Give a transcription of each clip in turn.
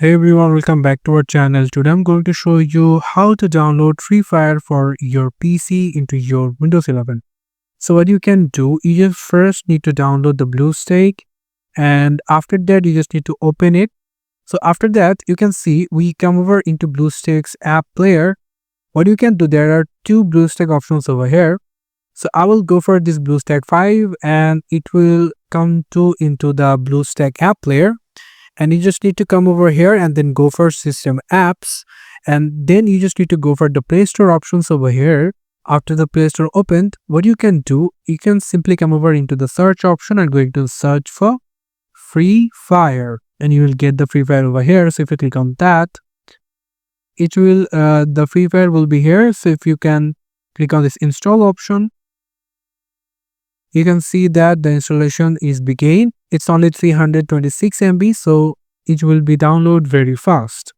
Hey everyone, welcome back to our channel. Today I'm going to show you how to download Free Fire for your PC into your Windows 11. So what you can do, you just first need to download the BlueStack, and after that you just need to open it. So after that you can see we come over into BlueStacks app player. What you can do, there are two BlueStack options over here. So I will go for this BlueStack 5 and it will come to into the BlueStack app player. And you just need to come over here and then go for system apps, and then you just need to go for the Play Store options over here. After the Play Store opened, what you can do, you can simply come over into the search option and going to search for Free Fire, and you will get the Free Fire over here. So if you click on that, it will the Free Fire will be here. So if you can click on this install option, you can see that the installation is began. It's only 326 MB, so it will be download very fast.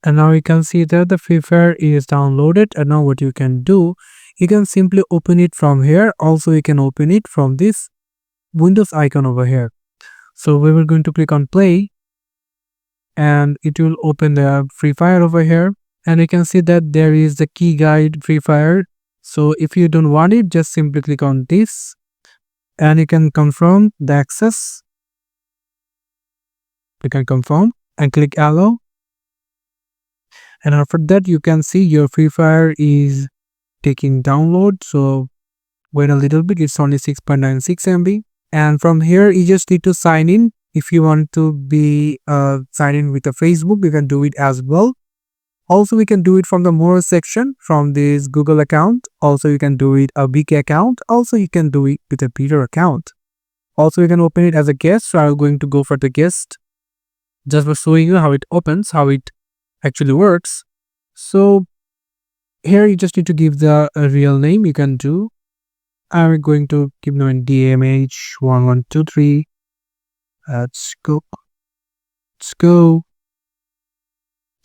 And now you can see that the Free Fire is downloaded. And now what you can do, you can simply open it from here. Also you can open it from this Windows icon over here. So we will going to click on play and it will open the Free Fire over here, and you can see that there is the key guide Free Fire. So if you don't want it, just simply click on this and you can confirm the access. You can confirm and click allow, and after that you can see your Free Fire is taking download. So wait a little bit, it's only 6.96 MB, and from here you just need to sign in. If you want to be sign in with a Facebook, you can do it as well. Also we can do it from the more section from this Google account. Also you can do it a BK account. Also you can do it with a Peter account. Also you can open it as a guest. So I'm going to go for the guest just for showing you how it opens, how it actually works. So here you just need to give the real name. You can do, I'm going to give name DMH1123. Let's go.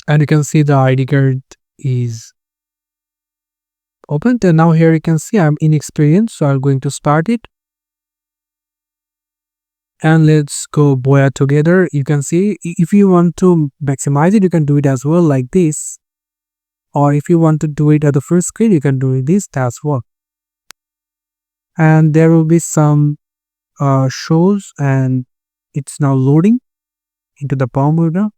And you can see the ID card is opened, and now here you can see I'm inexperienced, so I'm going to start it. And let's go boya together. You can see if you want to maximize it, you can do it as well like this, or if you want to do it at the first screen, you can do it this as well. And there will be some shows, and it's now loading into the Bermuda.